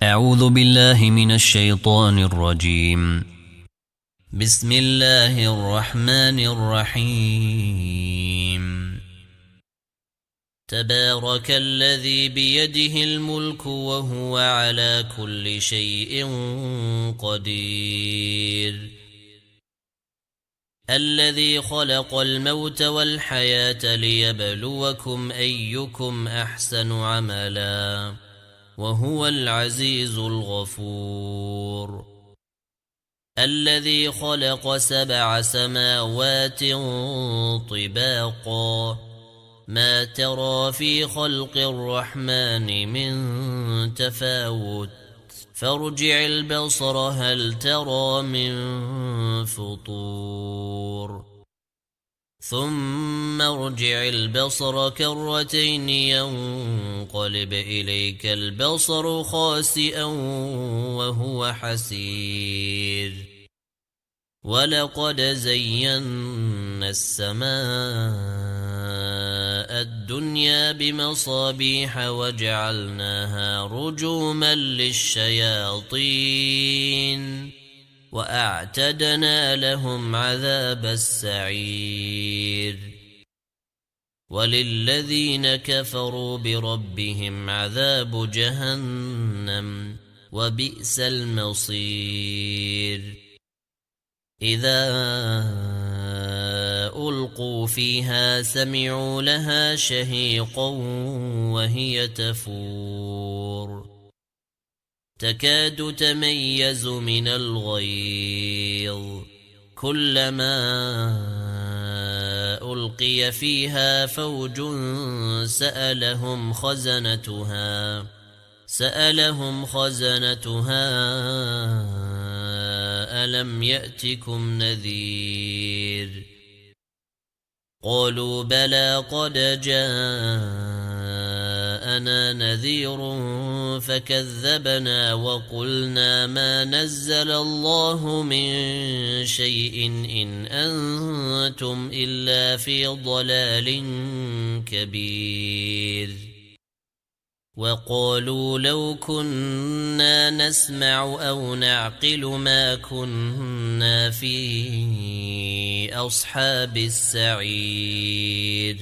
أعوذ بالله من الشيطان الرجيم. بسم الله الرحمن الرحيم. تبارك الذي بيده الملك وهو على كل شيء قدير. الذي خلق الموت والحياة ليبلوكم أيكم أحسن عملا وهو العزيز الغفور. الذي خلق 7 سماوات طباقا ما ترى في خلق الرحمن من تفاوت فارجع البصر هل ترى من فطور ثم ارجع البصر كرتين ينقلب إليك البصر خاسئا وهو حسير. ولقد زينا السماء الدنيا بمصابيح وجعلناها رجوما للشياطين وأعتدنا لهم عذاب السعير. وللذين كفروا بربهم عذاب جهنم وبئس المصير. إذا ألقوا فيها سمعوا لها شهيقا وهي تفور تكاد تميز من الغيظ كلما ألقي فيها فوج سألهم خزنتها ألم يأتكم نذير قالوا بلى قد جاءنا نذير فكذبنا وقلنا ما نزل الله من شيء إن أنتم إلا في ضلال كبير. وقالوا لو كنا نسمع أو نعقل ما كنا في أصحاب السعير.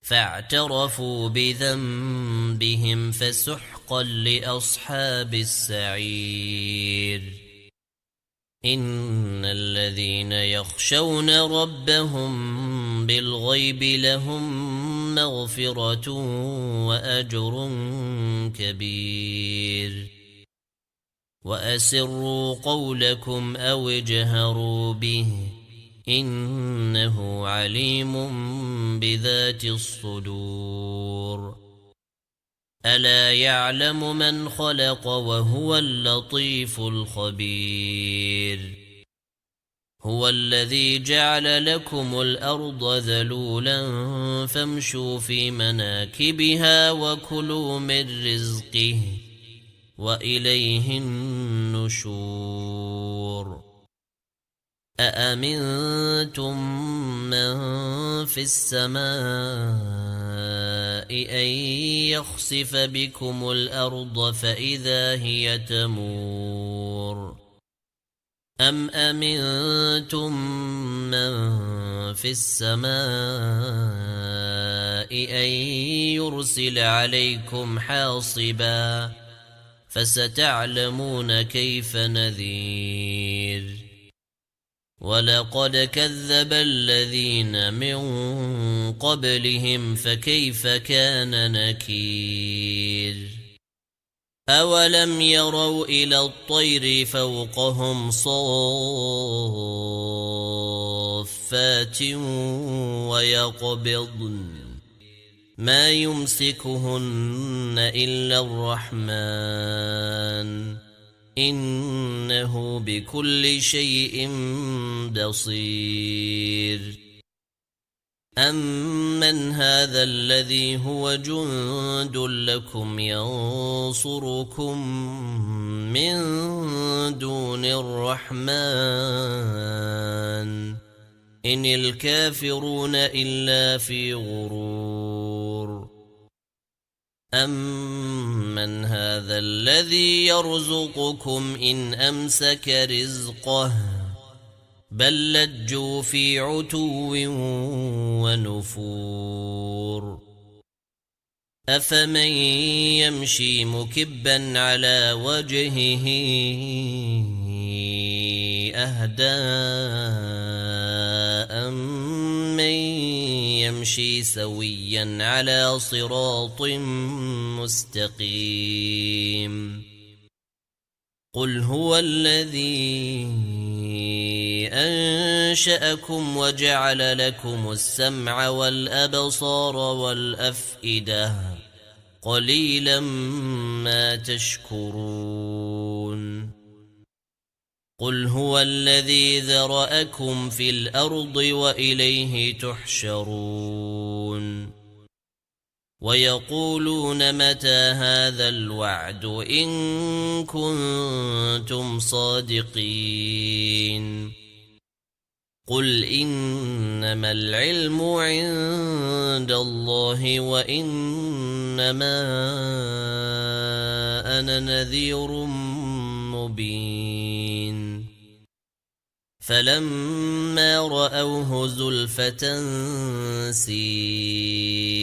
فاعترفوا بذنبهم فسحقا لأصحاب السعير. إن الذين يخشون ربهم بالغيب لهم مغفرة وأجر كبير. وأسروا قولكم أو اجهروا به إنه عليم بذات الصدور. ألا يعلم من خلق وهو اللطيف الخبير. هو الذي جعل لكم الأرض ذلولا فامشوا في مناكبها وكلوا من رزقه وإليه النشور. أأمنتم من في السماء أن يخسف بكم الأرض فإذا هي تمور أم أمنتم من في السماء أن يرسل عليكم حاصبا فستعلمون كيف نذير. ولقد كذب الذين من قبلهم فكيف كان نكير. أولم يروا إلى الطير فوقهم صافات ويقبضن ما يمسكهن إلا الرحمن إنه بكل شيء بصير. أمن هذا الذي هو جند لكم ينصركم من دون الرحمن إن الكافرون إلا في غرور. أَمَّنْ هَذَا الَّذِي يَرْزُقُكُمْ إِنْ أَمْسَكَ رِزْقَهُ بَل لَّجُّوا فِي عُتُوٍّ وَنُفُورٍ أَفَمَن يَمْشِي مُكِبًّا عَلَى وَجْهِهِ أَهْدَىٰ أَمَّن يَمْشِي سَوِيًّا عَلَى صِرَاطٍ مُّسْتَقِيمٍ قُلْ هُوَ الَّذِي أَنشَأَكُمْ وَجَعَلَ لَكُمُ السَّمْعَ وَالْأَبْصَارَ وَالْأَفْئِدَةَ قَلِيلًا مَا تَشْكُرُونَ قُلْ هُوَ الَّذِي ذَرَأَكُمْ فِي الْأَرْضِ وَإِلَيْهِ تُحْشَرُونَ وَيَقُولُونَ مَتَى هَذَا الْوَعْدُ إِن كُنتُمْ صَادِقِينَ قُلْ إِنَّمَا الْعِلْمُ عِندَ اللَّهِ وَإِنَّمَا أَنَا نَذِيرٌ مُبِينٌ فَلَمَّا رَأَوْهُ زُلْفَةً سِيئَتْ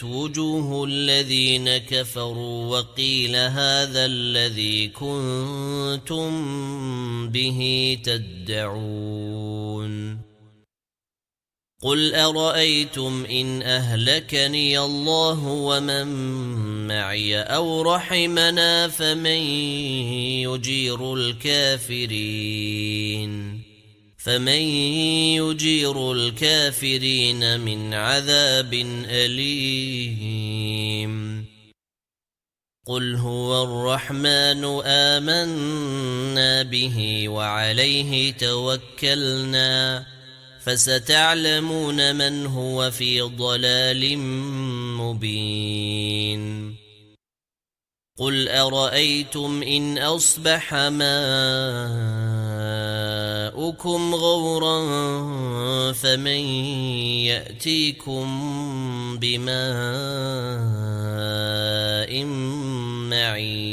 وُجُوهُ الَّذِينَ كَفَرُوا وَقِيلَ هَذَا الَّذِي كُنتُم بِهِ تَدَّعُونَ قُلْ أَرَأَيْتُمْ إِنْ أَهْلَكَنِيَ اللَّهُ وَمَن مَّعِيَ أَوْ رَحِمَنَا فَمَن يُجِيرُ الْكَافِرِينَ مِنْ عَذَابٍ أَلِيمٍ قُلْ هُوَ الرَّحْمَنُ آمَنَّا بِهِ وَعَلَيْهِ تَوَكَّلْنَا فَسَتَعْلَمُونَ مَنْ هُوَ فِي ضَلَالٍ مُبِينٍ قُلْ أَرَأَيْتُمْ إِنْ أَصْبَحَ مَاؤُكُمْ غَوْرًا فَمَن يَأْتِيكُم بِمَاءٍ مَّعِينٍ